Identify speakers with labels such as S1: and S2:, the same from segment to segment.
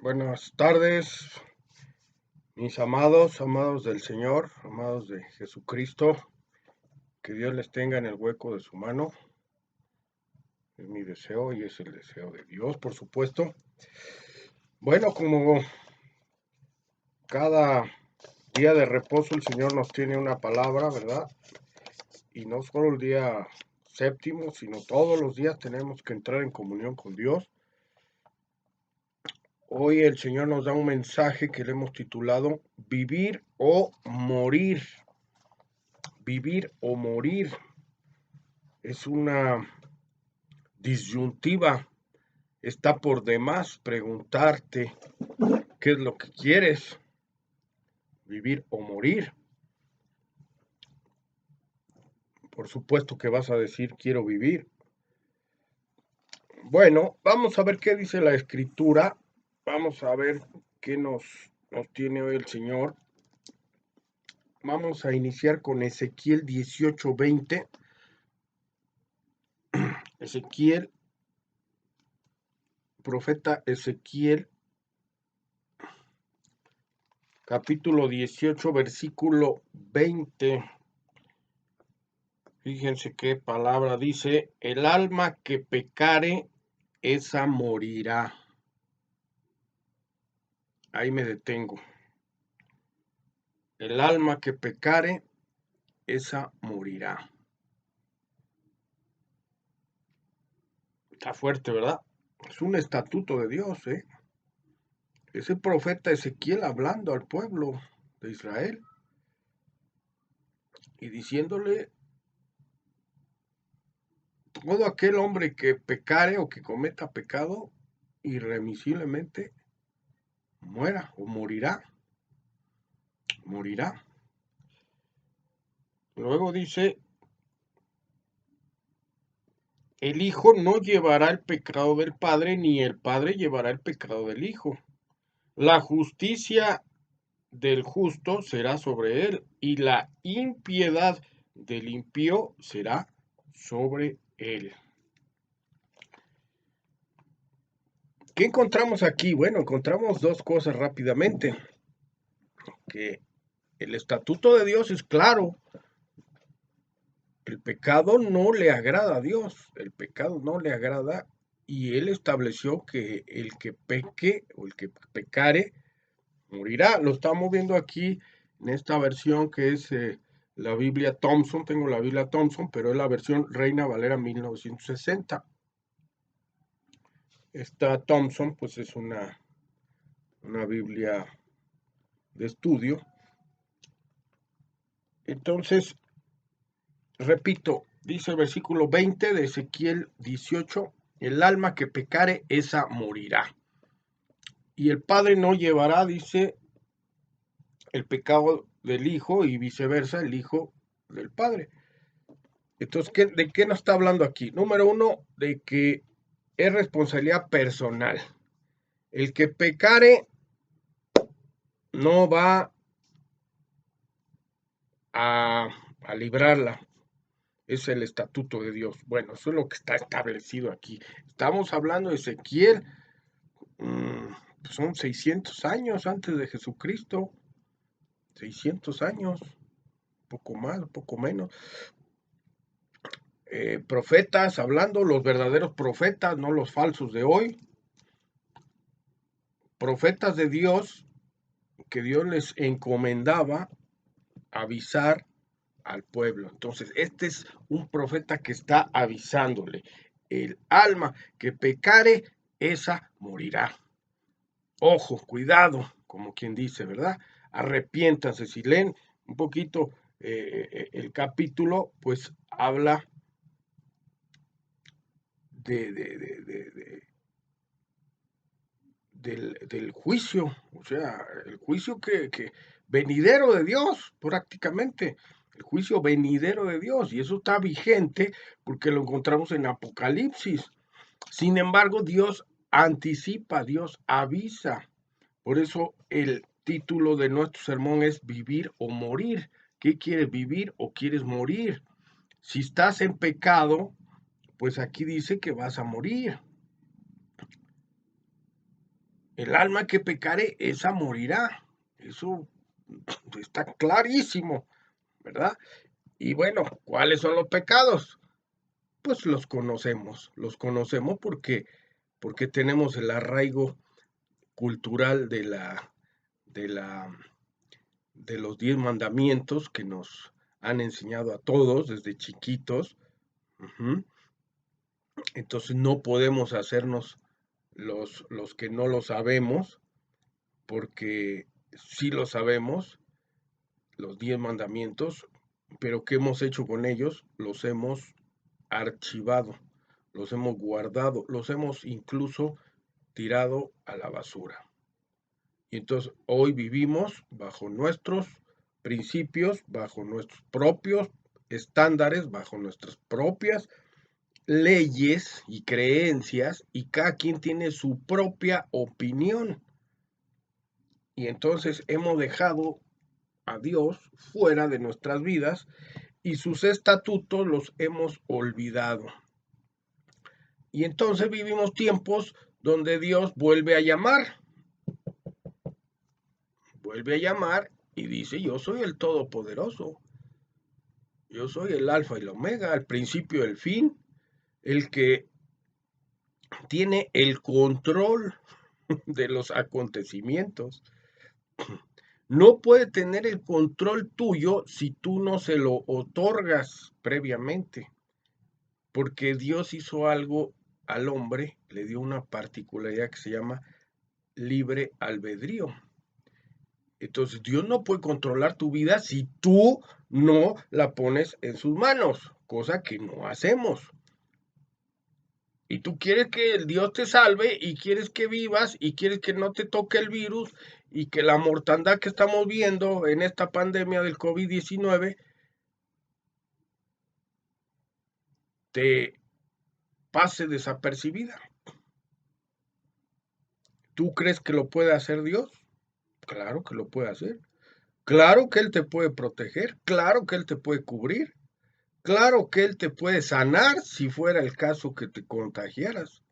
S1: Buenas tardes, mis amados del Señor, amados de Jesucristo. Que Dios les tenga en el hueco de su mano. Es mi deseo y es el deseo de Dios, por supuesto. Bueno, como cada día de reposo el Señor nos tiene una palabra, ¿verdad? Y no solo el día séptimo, sino todos los días tenemos que entrar en comunión con Dios. Hoy el Señor nos da un mensaje que le hemos titulado Vivir o Morir. Vivir o morir. Es una disyuntiva. Está por demás preguntarte qué es lo que quieres, vivir o morir. Por supuesto que vas a decir quiero vivir. Bueno, vamos a ver qué dice la escritura. Vamos a ver qué nos tiene hoy el Señor. Vamos a iniciar con Ezequiel 18:20. Ezequiel, profeta Ezequiel, capítulo 18, versículo 20. Fíjense qué palabra dice: el alma que pecare, esa morirá. Ahí me detengo. El alma que pecare, esa morirá. Está fuerte, ¿verdad? Es un estatuto de Dios, ¿eh? Es el profeta Ezequiel hablando al pueblo de Israel y diciéndole: todo aquel hombre que pecare o que cometa pecado, irremisiblemente muera o morirá. Morirá. Luego dice: el Hijo no llevará el pecado del Padre, ni el Padre llevará el pecado del Hijo. La justicia del justo será sobre él, y la impiedad del impío será sobre él. ¿Qué encontramos aquí? Bueno, encontramos dos cosas rápidamente. Que el estatuto de Dios es claro. El pecado no le agrada a Dios. El pecado no le agrada, y Él estableció que el que peque o el que pecare morirá. Lo estamos viendo aquí en esta versión que es la Biblia Thompson. Tengo la Biblia Thompson, pero es la versión Reina Valera 1960. Esta Thompson pues es una Biblia de estudio. Entonces, repito, dice el versículo 20 de Ezequiel 18: el alma que pecare, esa morirá. Y el Padre no llevará, dice, el pecado del Hijo, y viceversa, el Hijo del Padre. Entonces, ¿de qué nos está hablando aquí? Número uno, de que es responsabilidad personal. El que pecare no va a librarla. Es el estatuto de Dios. Bueno, eso es lo que está establecido aquí. Estamos hablando de Ezequiel, pues son 600 años antes de Jesucristo. 600 años, poco más, poco menos. Profetas hablando, los verdaderos profetas, no los falsos de hoy. Profetas de Dios, que Dios les encomendaba avisar al pueblo. Entonces, este es un profeta que está avisándole: el alma que pecare, esa morirá. Ojo, cuidado, como quien dice, ¿verdad? Arrepiéntanse. Si leen un poquito el capítulo, pues habla del juicio, o sea, el juicio que venidero de Dios, prácticamente, el juicio venidero de Dios, y eso está vigente porque lo encontramos en Apocalipsis. Sin embargo, Dios anticipa, Dios avisa. Por eso el título de nuestro sermón es Vivir o Morir. ¿Qué quieres, vivir o quieres morir? Si estás en pecado, pues aquí dice que vas a morir. El alma que pecare, esa morirá. Eso está clarísimo, ¿verdad? Y bueno, ¿cuáles son los pecados? Pues los conocemos porque tenemos el arraigo cultural de la, de los 10 mandamientos que nos han enseñado a todos desde chiquitos. Ujú. Entonces no podemos hacernos los que no lo sabemos, porque sí lo sabemos, los 10 mandamientos, pero ¿qué hemos hecho con ellos? Los hemos archivado, los hemos guardado, los hemos incluso tirado a la basura. Y entonces hoy vivimos bajo nuestros principios, bajo nuestros propios estándares, bajo nuestras propias leyes y creencias, y cada quien tiene su propia opinión. Y entonces hemos dejado a Dios fuera de nuestras vidas y sus estatutos los hemos olvidado. Y entonces vivimos tiempos donde Dios vuelve a llamar y dice, yo soy el Todopoderoso, yo soy el Alfa y el Omega, el principio y el fin, el que tiene el control de los acontecimientos. No puede tener el control tuyo si tú no se lo otorgas previamente, porque Dios hizo algo al hombre, le dio una particularidad que se llama libre albedrío. Entonces Dios no puede controlar tu vida si tú no la pones en sus manos, cosa que no hacemos. Y tú quieres que el Dios te salve y quieres que vivas y quieres que no te toque el virus y que la mortandad que estamos viendo en esta pandemia del COVID-19 te pase desapercibida. ¿Tú crees que lo puede hacer Dios? Claro que lo puede hacer. Claro que Él te puede proteger. Claro que Él te puede cubrir. Claro que Él te puede sanar si fuera el caso que te contagiaras.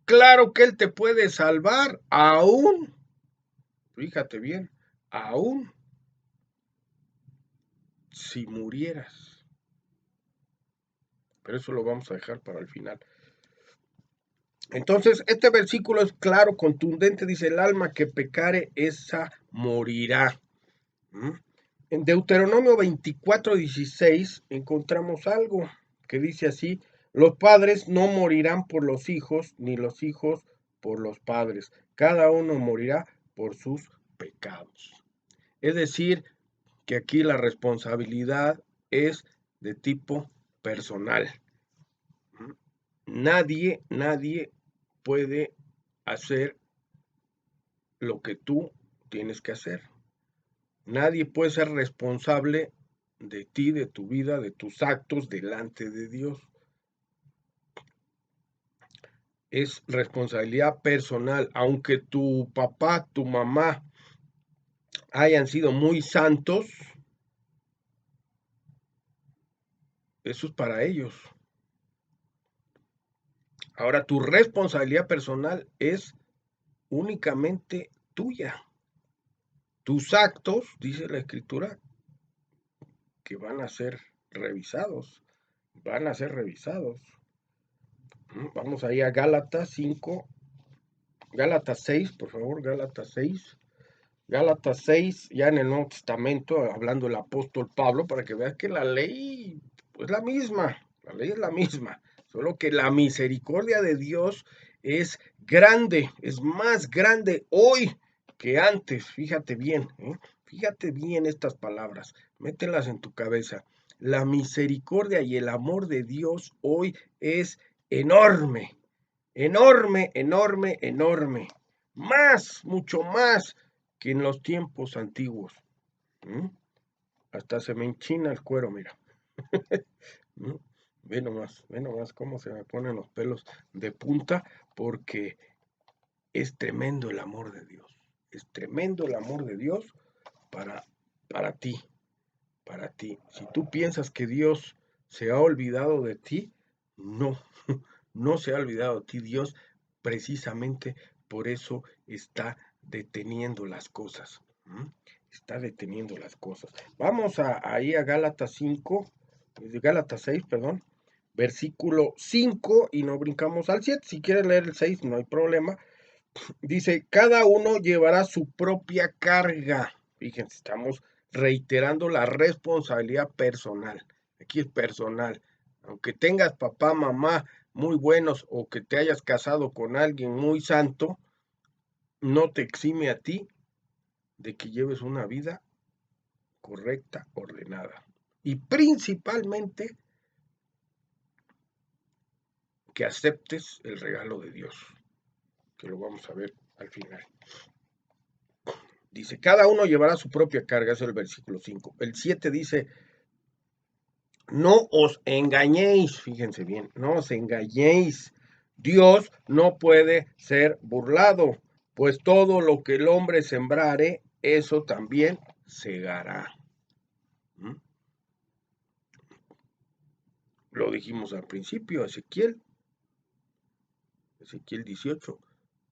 S1: Claro que Él te puede salvar aún, fíjate bien, aún si murieras. Pero eso lo vamos a dejar para el final. Entonces, este versículo es claro, contundente, dice, el alma que pecare, esa morirá. En Deuteronomio 24:16 encontramos algo que dice así, los padres no morirán por los hijos, ni los hijos por los padres. Cada uno morirá por sus pecados. Es decir, que aquí la responsabilidad es de tipo personal. Nadie puede hacer lo que tú tienes que hacer. Nadie puede ser responsable de ti, de tu vida, de tus actos delante de Dios. Es responsabilidad personal. Aunque tu papá, tu mamá hayan sido muy santos, eso es para ellos. Ahora, tu responsabilidad personal es únicamente tuya. Tus actos, dice la Escritura, que van a ser revisados. Van a ser revisados. Vamos ahí a Gálatas 5, Gálatas 6, por favor, Gálatas 6. Gálatas 6, ya en el Nuevo Testamento, hablando el apóstol Pablo, para que veas que la ley es la misma, la ley es la misma, solo que la misericordia de Dios es grande, es más grande hoy que antes, fíjate bien estas palabras, mételas en tu cabeza. La misericordia y el amor de Dios hoy es enorme, enorme, enorme, enorme, más, mucho más que en los tiempos antiguos. ¿Mm? Hasta se me enchina el cuero, mira. ¿Mm? Ve nomás cómo se me ponen los pelos de punta, porque es tremendo el amor de Dios. Es tremendo el amor de Dios para, para ti, para ti. Si tú piensas que Dios se ha olvidado de ti, no, no se ha olvidado de ti. Dios precisamente por eso está deteniendo las cosas. Está deteniendo las cosas. Vamos ahí a Gálatas 5, Gálatas 6, perdón, versículo 5 y no brincamos al 7. Si quieres leer el 6, no hay problema. Dice, cada uno llevará su propia carga. Fíjense, estamos reiterando la responsabilidad personal. Aquí es personal. Aunque tengas papá, mamá muy buenos o que te hayas casado con alguien muy santo, no te exime a ti de que lleves una vida correcta, ordenada. Y principalmente que aceptes el regalo de Dios, que lo vamos a ver al final. Dice, cada uno llevará su propia carga, eso es el versículo 5. El 7 dice, no os engañéis, fíjense bien, no os engañéis. Dios no puede ser burlado, pues todo lo que el hombre sembrare, eso también segará. Lo dijimos al principio, Ezequiel 18.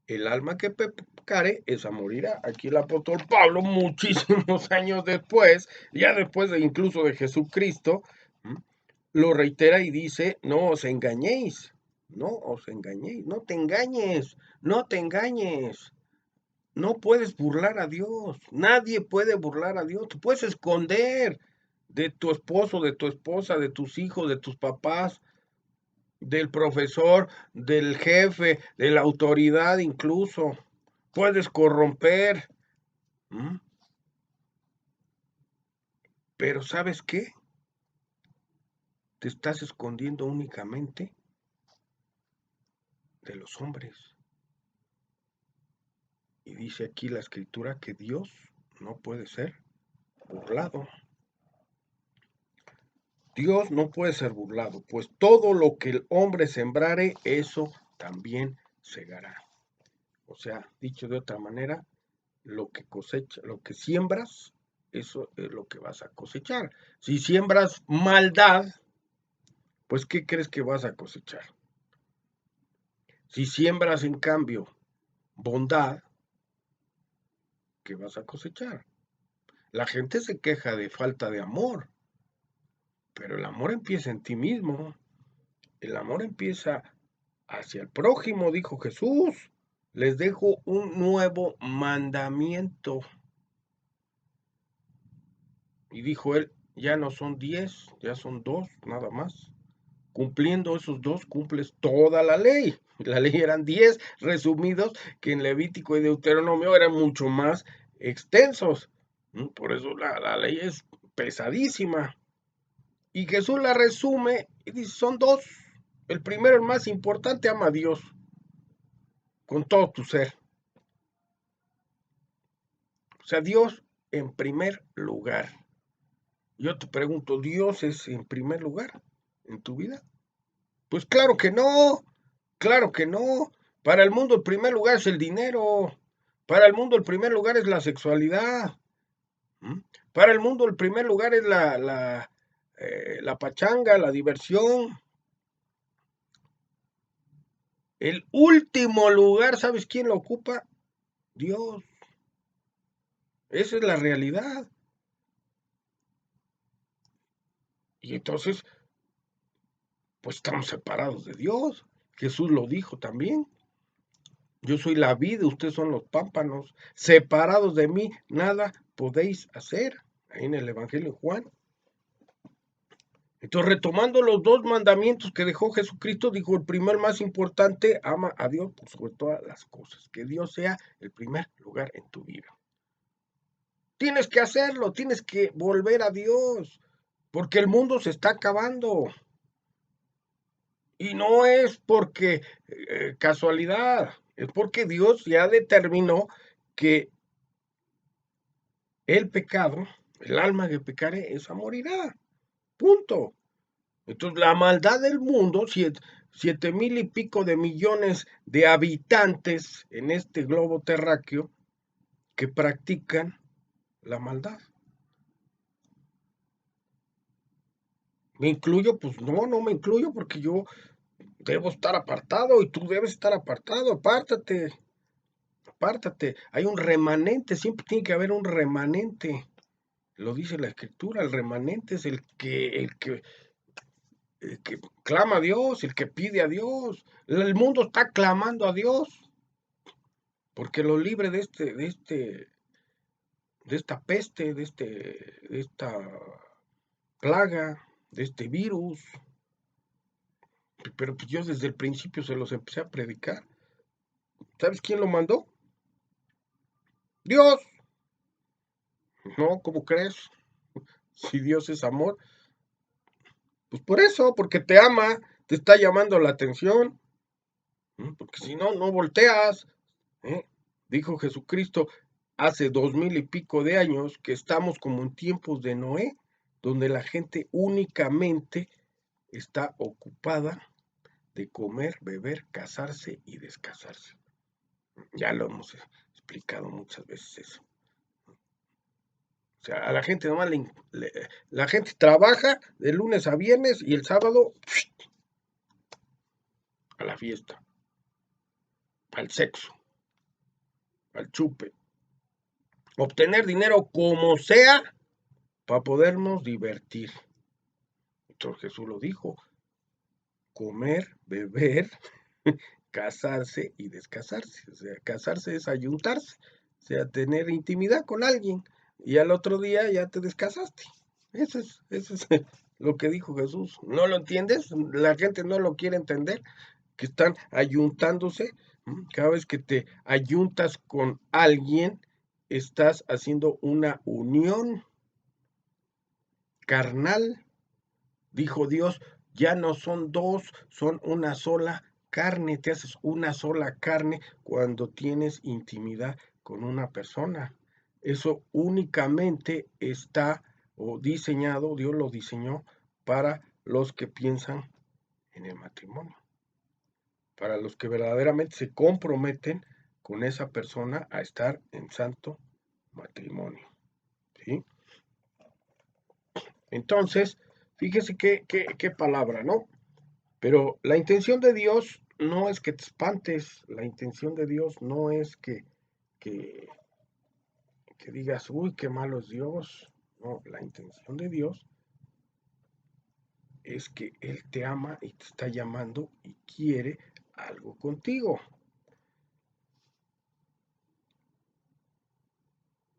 S1: El alma que pecare, esa morirá. Aquí el apóstol Pablo, muchísimos años después, ya después incluso de Jesucristo, lo reitera y dice, no os engañéis, no os engañéis, no te engañes, no te engañes. No puedes burlar a Dios, nadie puede burlar a Dios, te puedes esconder de tu esposo, de tu esposa, de tus hijos, de tus papás, del profesor, del jefe, de la autoridad incluso. Puedes corromper. Pero ¿sabes qué? Te estás escondiendo únicamente de los hombres. Y dice aquí la escritura que Dios no puede ser burlado. Dios no puede ser burlado, pues todo lo que el hombre sembrare, eso también segará. O sea, dicho de otra manera, lo que cosecha, lo que siembras, eso es lo que vas a cosechar. Si siembras maldad, pues ¿qué crees que vas a cosechar? Si siembras en cambio bondad, ¿qué vas a cosechar? La gente se queja de falta de amor, pero el amor empieza en ti mismo. El amor empieza hacia el prójimo, dijo Jesús. Les dejo un nuevo mandamiento. Y dijo él, ya no son 10, ya son 2, nada más. Cumpliendo esos 2, cumples toda la ley. La ley eran 10 resumidos, que en Levítico y Deuteronomio eran mucho más extensos. Por eso la ley es pesadísima. Y Jesús la resume y dice, son 2. El primero, el más importante, ama a Dios con todo tu ser. O sea, Dios en primer lugar. Yo te pregunto, ¿Dios es en primer lugar en tu vida? Pues claro que no, claro que no. Para el mundo el primer lugar es el dinero. Para el mundo el primer lugar es la sexualidad. Para el mundo el primer lugar es la pachanga, la diversión. El último lugar, ¿sabes quién lo ocupa? Dios. Esa es la realidad. Y entonces, pues estamos separados de Dios. Jesús lo dijo también. Yo soy la vid, ustedes son los pámpanos. Separados de mí, nada podéis hacer. Ahí en el Evangelio de Juan. Entonces, retomando los 2 mandamientos que dejó Jesucristo, dijo, el primer más importante, ama a Dios por sobre todas las cosas. Que Dios sea el primer lugar en tu vida. Tienes que hacerlo, tienes que volver a Dios, porque el mundo se está acabando. Y no es porque casualidad, es porque Dios ya determinó que el pecado, el alma que pecare, esa morirá. Punto. Entonces, la maldad del mundo, 7,000 y pico de millones de habitantes en este globo terráqueo que practican la maldad. ¿Me incluyo? Pues no me incluyo porque yo debo estar apartado y tú debes estar apartado, apártate. apártate. Hay un remanente, siempre tiene que haber un remanente. Lo dice la Escritura, el remanente es el que clama a Dios, el que pide a Dios. El mundo está clamando a Dios porque lo libre de esta peste, de esta plaga, de este virus. Pero pues yo desde el principio se los empecé a predicar. ¿Sabes quién lo mandó? Dios. No, ¿cómo crees? Si Dios es amor, pues por eso, porque te ama, te está llamando la atención, porque si no, no volteas. ¿eh? Dijo Jesucristo hace 2000 y pico de años que estamos como en tiempos de Noé, donde la gente únicamente está ocupada de comer, beber, casarse y descasarse. Ya lo hemos explicado muchas veces eso. O sea, a la gente nomás la gente trabaja de lunes a viernes y el sábado a la fiesta, al sexo, al chupe, obtener dinero como sea para podernos divertir. Entonces Jesús lo dijo, comer, beber, casarse y descasarse. O sea, casarse es ayuntarse, o sea, tener intimidad con alguien y al otro día ya te descasaste. Eso es lo que dijo Jesús. ¿No lo entiendes? La gente no lo quiere entender, que están ayuntándose. Cada vez que te ayuntas con alguien, estás haciendo una unión carnal. Dijo Dios, ya no son dos, son una sola carne. Te haces una sola carne cuando tienes intimidad con una persona. Eso únicamente está diseñado, Dios lo diseñó para los que piensan en el matrimonio, para los que verdaderamente se comprometen con esa persona a estar en santo matrimonio. ¿Sí? Entonces, fíjese qué palabra, ¿no? Pero la intención de Dios no es que te espantes, la intención de Dios no es que, que digas, uy, qué malo es Dios. No, la intención de Dios es que Él te ama y te está llamando y quiere algo contigo.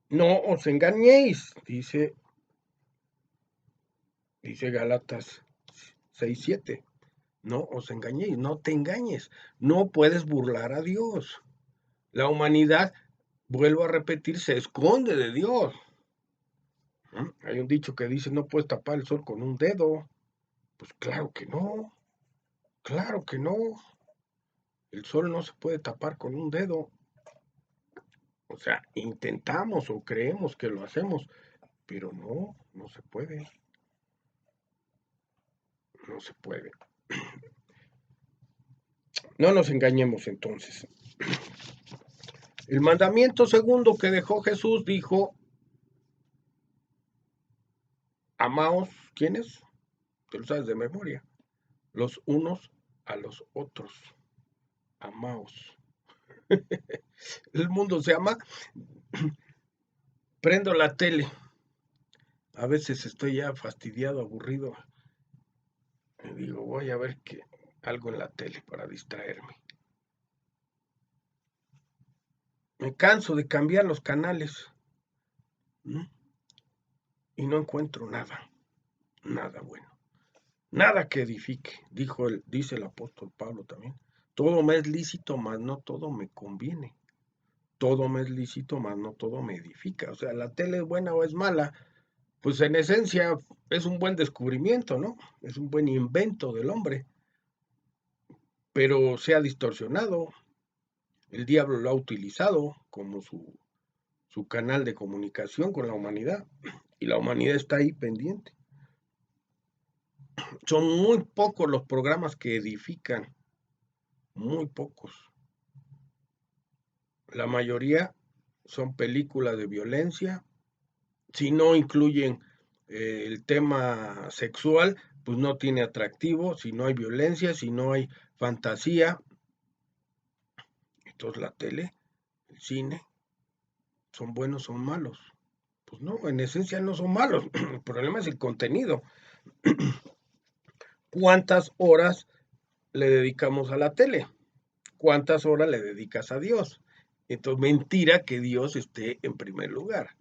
S1: No os engañéis, dice Gálatas 6:7. No os engañéis, no te engañes, no puedes burlar a Dios. La humanidad, vuelvo a repetir, se esconde de Dios. Hay un dicho que dice, no puedes tapar el sol con un dedo. Pues claro que no, claro que no. El sol no se puede tapar con un dedo. O sea, intentamos o creemos que lo hacemos, pero no, no se puede. No se puede. No nos engañemos entonces. El mandamiento segundo que dejó Jesús dijo, amaos, ¿quiénes? Te lo sabes de memoria. Los unos a los otros. Amaos. El mundo se ama. Prendo la tele. A veces estoy ya fastidiado, aburrido. Y digo, voy a ver algo en la tele para distraerme. Me canso de cambiar los canales. Y no encuentro nada. Nada bueno. Nada que edifique. Dice el apóstol Pablo también. Todo me es lícito, mas no todo me conviene. Todo me es lícito, mas no todo me edifica. O sea, la tele es buena o es mala. Pues en esencia es un buen descubrimiento, ¿no? Es un buen invento del hombre. Pero se ha distorsionado. El diablo lo ha utilizado como su canal de comunicación con la humanidad. Y la humanidad está ahí pendiente. Son muy pocos los programas que edifican. Muy pocos. La mayoría son películas de violencia. Si no incluyen el tema sexual, pues no tiene atractivo. Si no hay violencia, si no hay fantasía. Entonces la tele, el cine, ¿son buenos o son malos? Pues no, en esencia no son malos. El problema es el contenido. ¿Cuántas horas le dedicamos a la tele? ¿Cuántas horas le dedicas a Dios? Entonces, mentira que Dios esté en primer lugar.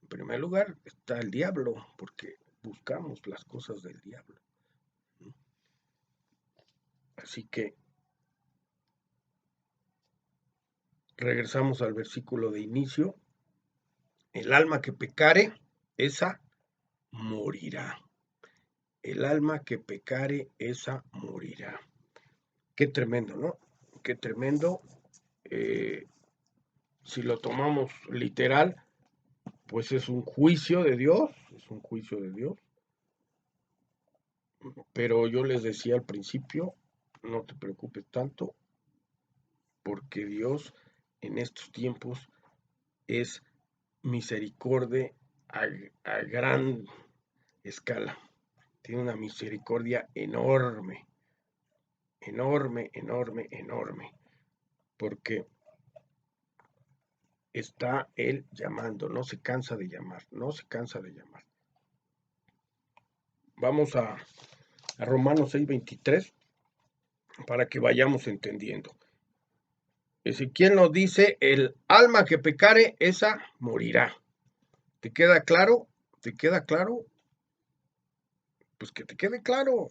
S1: En primer lugar está el diablo, porque buscamos las cosas del diablo. Así que regresamos al versículo de inicio. El alma que pecare, esa morirá. El alma que pecare, esa morirá. Qué tremendo, ¿no? Qué tremendo. Si lo tomamos literal, pues es un juicio de Dios, es un juicio de Dios. Pero yo les decía al principio, no te preocupes tanto, porque Dios en estos tiempos es misericordia a gran escala. Tiene una misericordia enorme, enorme, enorme, enorme, porque está Él llamando, no se cansa de llamar, no se cansa de llamar. Vamos a Romanos 6:23 para que vayamos entendiendo. Ezequiel nos dice, el alma que pecare, esa morirá. ¿Te queda claro? ¿Te queda claro? Pues que te quede claro,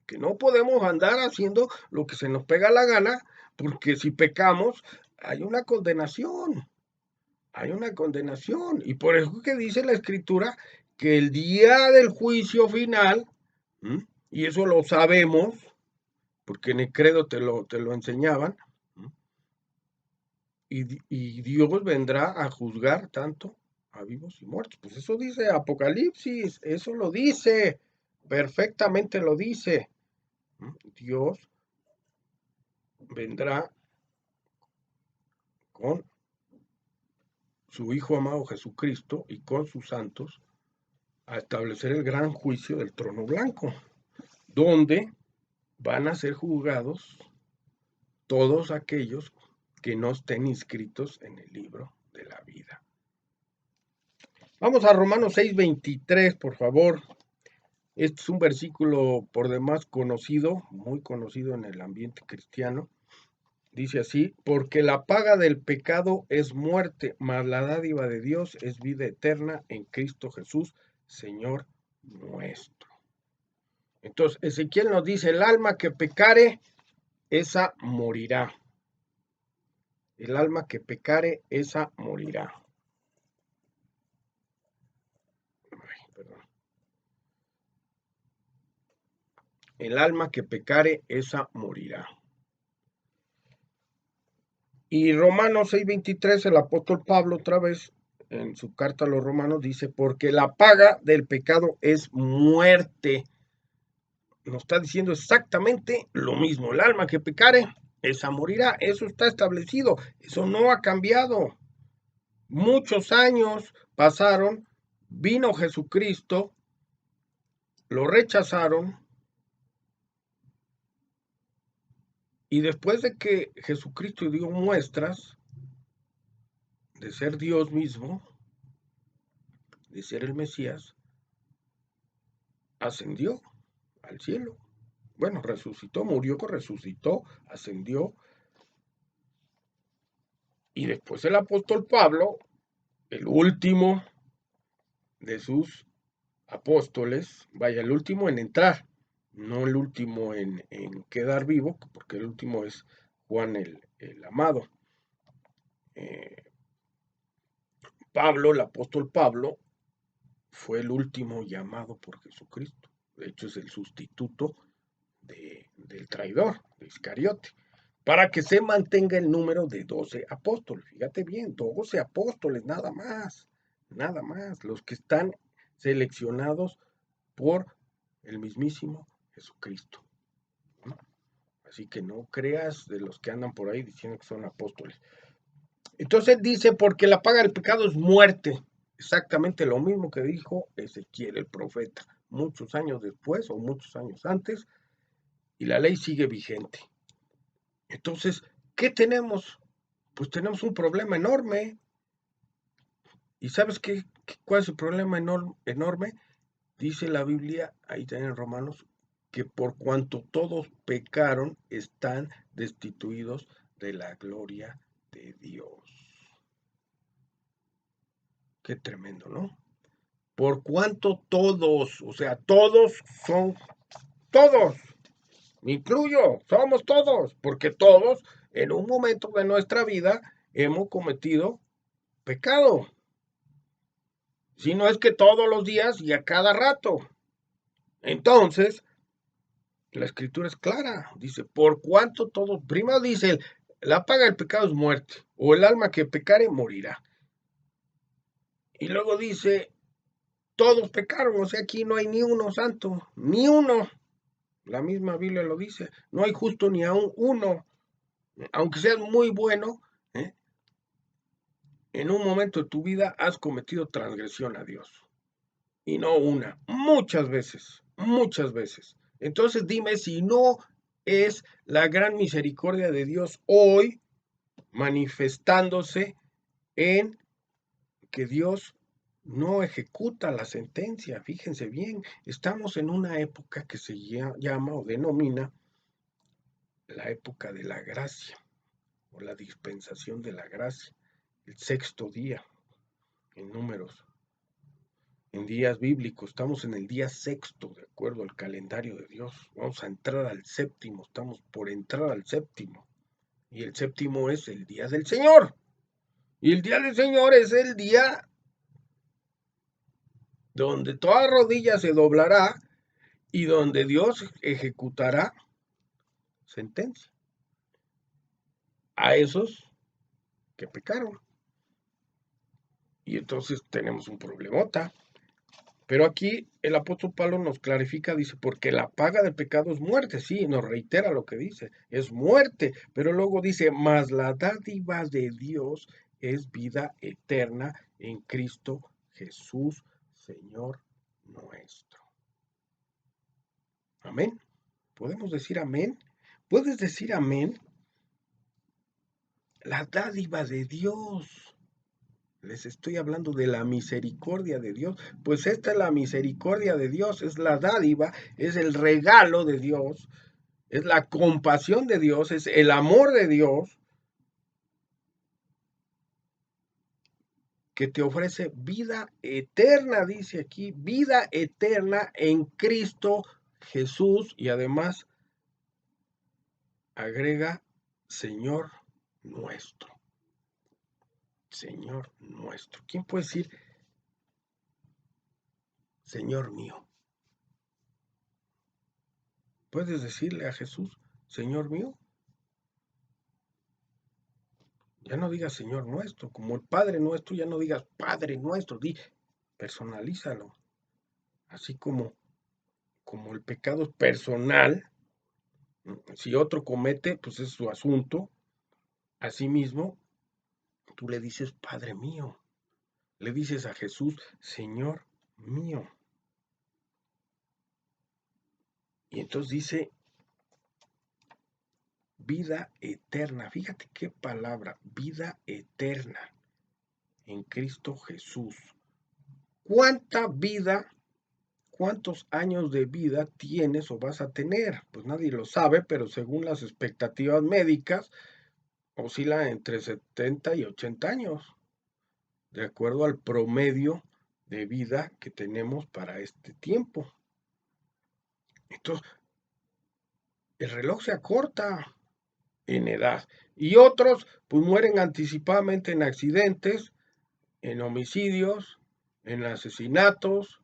S1: que no podemos andar haciendo lo que se nos pega la gana, porque si pecamos, hay una condenación. Hay una condenación. Y por eso que dice la Escritura que el día del juicio final, ¿m? Y eso lo sabemos, porque en el credo te lo enseñaban, y Dios vendrá a juzgar tanto a vivos y muertos. Pues eso dice Apocalipsis, eso lo dice, perfectamente lo dice. Dios vendrá con su Hijo amado Jesucristo y con sus santos a establecer el gran juicio del trono blanco, donde van a ser juzgados todos aquellos que no estén inscritos en el libro de la vida. Vamos a Romanos 6:23, por favor. Este es un versículo por demás conocido, muy conocido en el ambiente cristiano. Dice así, porque la paga del pecado es muerte, mas la dádiva de Dios es vida eterna en Cristo Jesús, Señor nuestro. Entonces, Ezequiel nos dice, el alma que pecare, esa morirá. El alma que pecare, esa morirá. Ay, perdón. El alma que pecare, esa morirá. Y Romanos 6:23, el apóstol Pablo otra vez en su carta a los romanos dice, porque la paga del pecado es muerte. Nos está diciendo exactamente lo mismo. El alma que pecare, esa morirá. Eso está establecido. Eso no ha cambiado. Muchos años pasaron, vino Jesucristo, lo rechazaron, y después de que Jesucristo dio muestras de ser Dios mismo, de ser el Mesías, ascendió al cielo. Bueno, resucitó, murió, resucitó, ascendió. Y después el apóstol Pablo, el último de sus apóstoles, vaya, el último en entrar, no el último en quedar vivo, porque el último es Juan el amado. Pablo, el apóstol Pablo, fue el último llamado por Jesucristo. De hecho, es el sustituto del traidor, de Iscariote, para que se mantenga el número de 12 apóstoles. Fíjate bien, 12 apóstoles, nada más, los que están seleccionados por el mismísimo Jesucristo. Así que no creas de los que andan por ahí diciendo que son apóstoles. Entonces dice, porque la paga del pecado es muerte. Exactamente lo mismo que dijo Ezequiel, el profeta, muchos años después o muchos años antes, y la ley sigue vigente. Entonces, ¿qué tenemos pues tenemos un problema enorme. ¿Y sabes cuál es el problema enorme? Dice la Biblia, ahí también en Romanos, que por cuanto todos pecaron, están destituidos de la gloria de Dios. Qué tremendo, ¿no? Por cuanto todos, o sea, todos son todos, me incluyo, somos todos, porque todos en un momento de nuestra vida hemos cometido pecado. Si no es que todos los días y a cada rato. Entonces, la escritura es clara, dice, por cuanto todos, primero dice, la paga del pecado es muerte, o el alma que pecare morirá. Y luego dice, todos pecaron, o sea, aquí no hay ni uno santo, ni uno. La misma Biblia lo dice, no hay justo ni aún uno, aunque seas muy bueno, ¿eh? En un momento de tu vida has cometido transgresión a Dios. Y no una, muchas veces, muchas veces. Entonces dime si no es la gran misericordia de Dios hoy manifestándose en que Dios no ejecuta la sentencia. Fíjense bien, estamos en una época que se llama o denomina la época de la gracia o la dispensación de la gracia, el sexto día en números. En días bíblicos, estamos en el día sexto, de acuerdo al calendario de Dios. Vamos a entrar al séptimo, estamos por entrar al séptimo. Y el séptimo es el día del Señor. Y el día del Señor es el día donde toda rodilla se doblará y donde Dios ejecutará sentencia a esos que pecaron. Y entonces tenemos un problemota. Pero aquí el apóstol Pablo nos clarifica, dice, porque la paga del pecado es muerte, sí, nos reitera lo que dice, es muerte, pero luego dice, mas la dádiva de Dios es vida eterna en Cristo Jesús, Señor nuestro. Amén. ¿Podemos decir amén? ¿Puedes decir amén? La dádiva de Dios. Les estoy hablando de la misericordia de Dios. Pues esta es la misericordia de Dios, es la dádiva, es el regalo de Dios, es la compasión de Dios, es el amor de Dios que te ofrece vida eterna, dice aquí, vida eterna en Cristo Jesús y además agrega Señor nuestro. Señor nuestro. ¿Quién puede decir Señor mío? ¿Puedes decirle a Jesús, Señor mío? Ya no digas Señor nuestro, como el Padre nuestro, ya no digas Padre nuestro, personalízalo. Así como el pecado es personal, si otro comete, pues es su asunto. Asimismo, tú le dices Padre mío, le dices a Jesús, Señor mío. Y entonces dice vida eterna. Fíjate qué palabra, vida eterna en Cristo Jesús. ¿Cuánta vida, cuántos años de vida tienes o vas a tener? Pues nadie lo sabe, pero según las expectativas médicas, oscila entre 70 y 80 años, de acuerdo al promedio de vida que tenemos para este tiempo. Entonces, el reloj se acorta en edad. Y otros, pues mueren anticipadamente en accidentes, en homicidios, en asesinatos,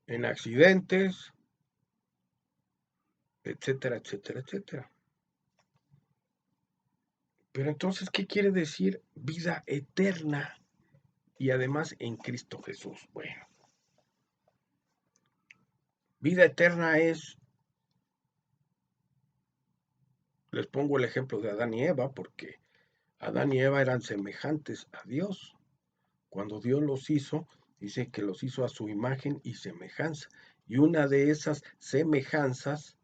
S1: en accidentes, etcétera, etcétera, etcétera. Pero entonces, ¿qué quiere decir vida eterna? Y además en Cristo Jesús. Bueno, vida eterna es, les pongo el ejemplo de Adán y Eva, porque Adán y Eva eran semejantes a Dios. Cuando Dios los hizo, dice que los hizo a su imagen y semejanza. Y una de esas semejanzas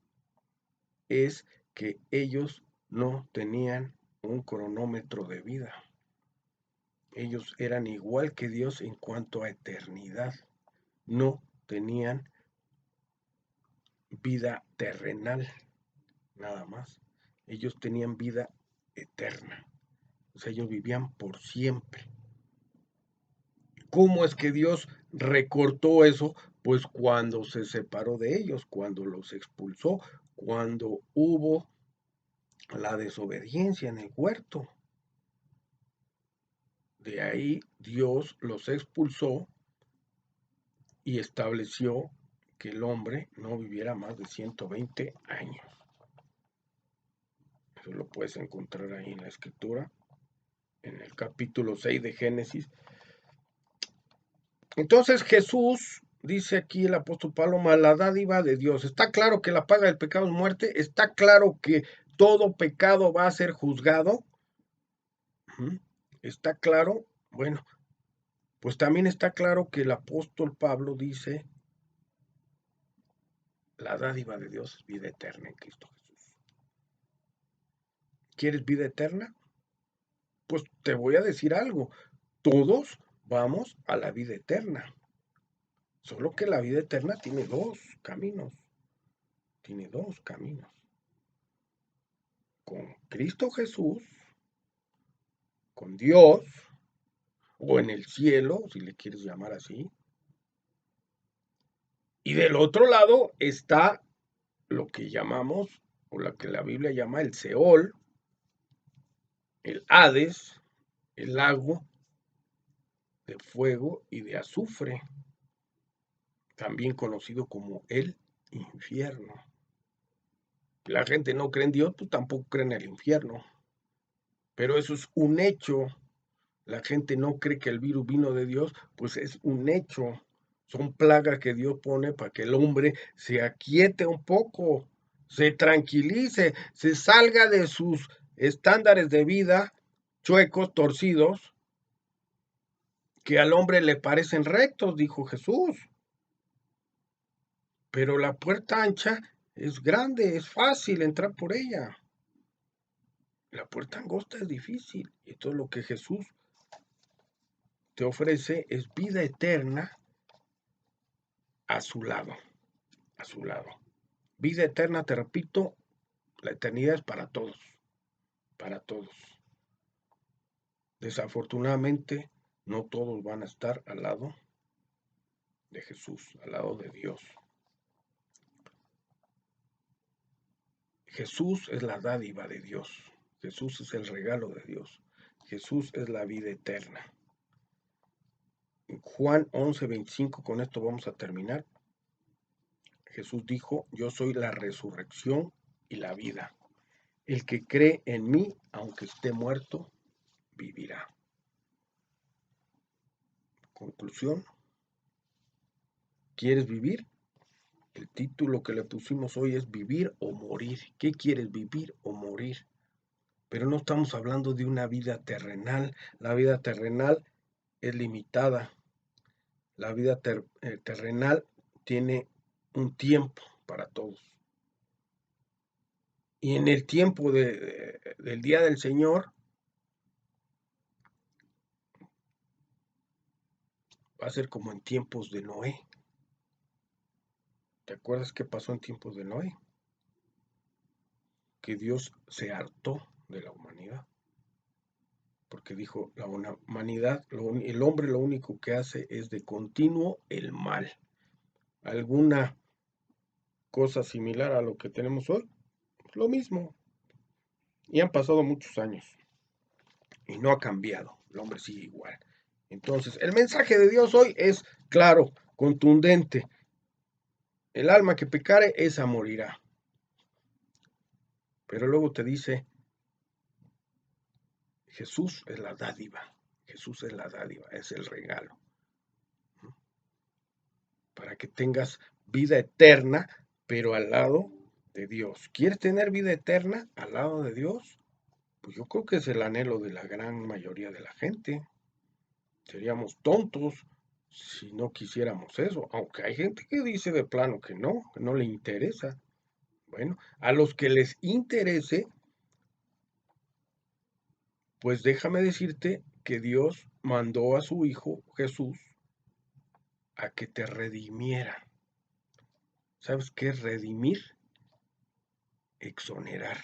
S1: es que ellos no tenían un cronómetro de vida. Ellos eran igual que Dios en cuanto a eternidad. No tenían vida terrenal, nada más. Ellos tenían vida eterna. O sea, ellos vivían por siempre. ¿Cómo es que Dios recortó eso? Pues cuando se separó de ellos, cuando los expulsó, cuando hubo la desobediencia en el huerto. De ahí Dios los expulsó y estableció que el hombre no viviera más de 120 años. Eso lo puedes encontrar ahí en la escritura, en el capítulo 6 de Génesis. Entonces Jesús, dice aquí el apóstol Pablo, la dádiva de Dios. Está claro que la paga del pecado es muerte, está claro que todo pecado va a ser juzgado. Está claro, bueno, pues también está claro que el apóstol Pablo dice, la dádiva de Dios es vida eterna en Cristo Jesús. ¿Quieres vida eterna? Pues te voy a decir algo, todos vamos a la vida eterna. Solo que la vida eterna tiene dos caminos. Tiene dos caminos. Con Cristo Jesús, con Dios, o en el cielo, si le quieres llamar así. Y del otro lado está lo que llamamos, o lo que la Biblia llama el Seol, el Hades, el lago de fuego y de azufre, también conocido como el infierno. La gente no cree en Dios, pues tampoco cree en el infierno. Pero eso es un hecho. La gente no cree que el virus vino de Dios, pues es un hecho. Son plagas que Dios pone para que el hombre se aquiete un poco, se tranquilice, se salga de sus estándares de vida chuecos, torcidos, que al hombre le parecen rectos, dijo Jesús. Pero la puerta ancha es grande, es fácil entrar por ella. La puerta angosta es difícil. Y todo lo que Jesús te ofrece es vida eterna a su lado, a su lado. Vida eterna, te repito, la eternidad es para todos, para todos. Desafortunadamente, no todos van a estar al lado de Jesús, al lado de Dios. Jesús es la dádiva de Dios. Jesús es el regalo de Dios. Jesús es la vida eterna. Juan 11:25, con esto vamos a terminar. Jesús dijo, yo soy la resurrección y la vida. El que cree en mí, aunque esté muerto, vivirá. Conclusión, ¿quieres vivir? El título que le pusimos hoy es vivir o morir. ¿Qué quieres, vivir o morir? Pero no estamos hablando de una vida terrenal. La vida terrenal es limitada. La vida terrenal tiene un tiempo para todos. Y en el tiempo del día del Señor va a ser como en tiempos de Noé. ¿Te acuerdas qué pasó en tiempos de Noé? Que Dios se hartó de la humanidad. Porque dijo, la humanidad, el hombre lo único que hace es de continuo el mal. ¿Alguna cosa similar a lo que tenemos hoy? Lo mismo. Y han pasado muchos años. Y no ha cambiado. El hombre sigue igual. Entonces, el mensaje de Dios hoy es claro, contundente. El alma que pecare, esa morirá. Pero luego te dice, Jesús es la dádiva. Jesús es la dádiva, es el regalo. Para que tengas vida eterna, pero al lado de Dios. ¿Quieres tener vida eterna al lado de Dios? Pues yo creo que es el anhelo de la gran mayoría de la gente. Seríamos tontos si no quisiéramos eso, aunque hay gente que dice de plano que no le interesa. Bueno, a los que les interese, Pues déjame decirte que Dios mandó a su Hijo Jesús a que te redimiera. ¿Sabes qué es redimir? Exonerar,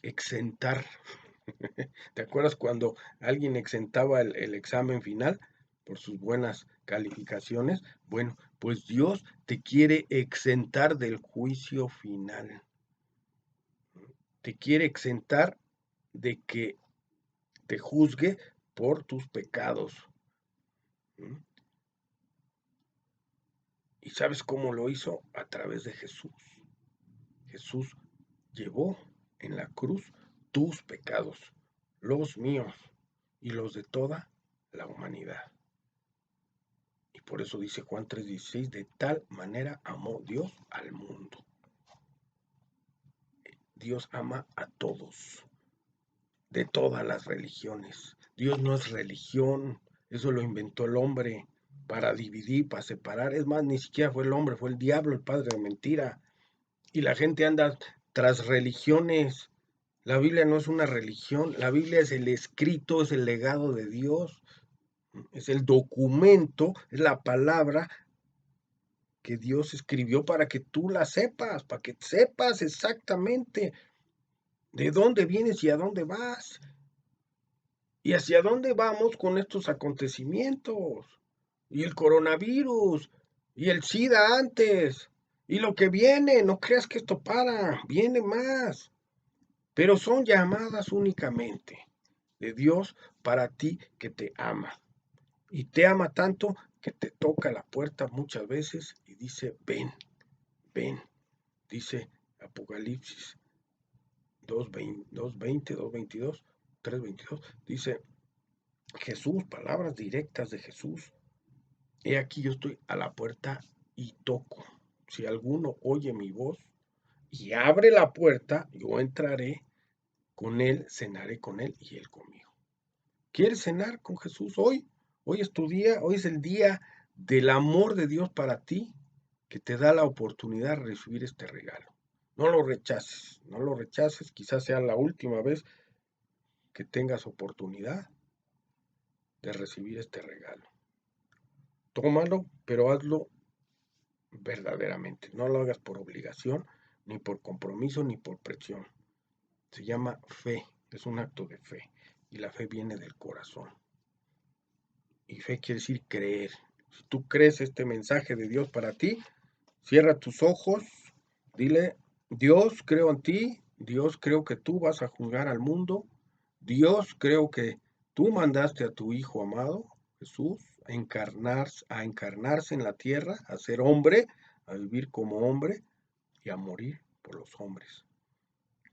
S1: exentar. ¿Te acuerdas cuando alguien exentaba el examen final por sus buenas calificaciones? Bueno, pues Dios te quiere exentar del juicio final. Te quiere exentar de que te juzgue por tus pecados. ¿Y sabes cómo lo hizo? A través de Jesús. Jesús llevó en la cruz tus pecados, los míos y los de toda la humanidad. Y por eso dice Juan 3:16, de tal manera amó Dios al mundo. Dios ama a todos, de todas las religiones. Dios no es religión, eso lo inventó el hombre para dividir, para separar. Es más, ni siquiera fue el hombre, fue el diablo, el padre de mentira. Y la gente anda tras religiones. La Biblia no es una religión, la Biblia es el escrito, es el legado de Dios, es el documento, es la palabra que Dios escribió para que tú la sepas, para que sepas exactamente de dónde vienes y a dónde vas. Y hacia dónde vamos con estos acontecimientos. Y el coronavirus, y el SIDA antes, y lo que viene, no creas que esto para, viene más. Pero son llamadas únicamente de Dios para ti que te ama. Y te ama tanto que te toca la puerta muchas veces y dice, ven, ven. Dice Apocalipsis 2:20, 2:22, 3:22. Dice Jesús, palabras directas de Jesús. He aquí yo estoy a la puerta y toco. Si alguno oye mi voz y abre la puerta, yo entraré con él, cenaré con él y él conmigo. ¿Quieres cenar con Jesús hoy? Hoy es tu día, hoy es el día del amor de Dios para ti, que te da la oportunidad de recibir este regalo. No lo rechaces, no lo rechaces, quizás sea la última vez que tengas oportunidad de recibir este regalo. Tómalo, pero hazlo verdaderamente. No lo hagas por obligación, ni por compromiso, ni por presión. Se llama fe, es un acto de fe. Y la fe viene del corazón. Y fe quiere decir creer. Si tú crees este mensaje de Dios para ti, cierra tus ojos, dile, Dios, creo en ti, Dios, creo que tú vas a juzgar al mundo, Dios, creo que tú mandaste a tu Hijo amado, Jesús, a encarnarse en la tierra, a ser hombre, a vivir como hombre y a morir por los hombres.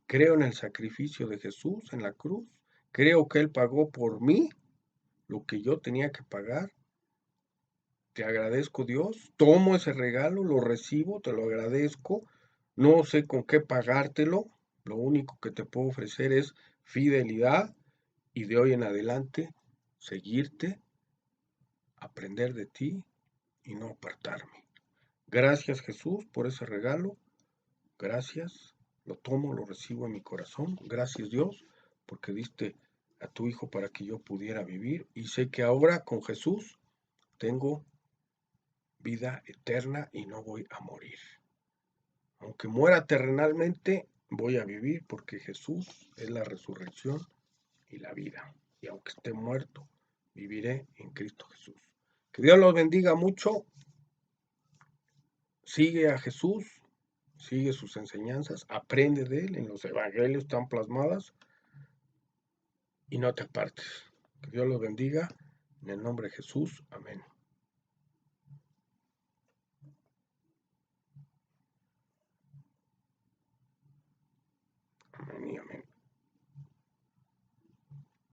S1: Creo en el sacrificio de Jesús en la cruz, creo que Él pagó por mí lo que yo tenía que pagar. Te agradezco, Dios, tomo ese regalo, lo recibo, te lo agradezco, no sé con qué pagártelo, lo único que te puedo ofrecer es fidelidad y de hoy en adelante seguirte, aprender de ti y no apartarme. Gracias, Jesús, por ese regalo, gracias, lo tomo, lo recibo en mi corazón, gracias, Dios, porque diste a tu Hijo para que yo pudiera vivir y sé que ahora con Jesús tengo vida eterna y no voy a morir. Aunque muera terrenalmente, voy a vivir porque Jesús es la resurrección y la vida. Y aunque esté muerto, viviré en Cristo Jesús. Que Dios los bendiga mucho. Sigue a Jesús, sigue sus enseñanzas, aprende de él, en los evangelios están plasmadas y no te apartes. Que Dios los bendiga. En el nombre de Jesús. Amén.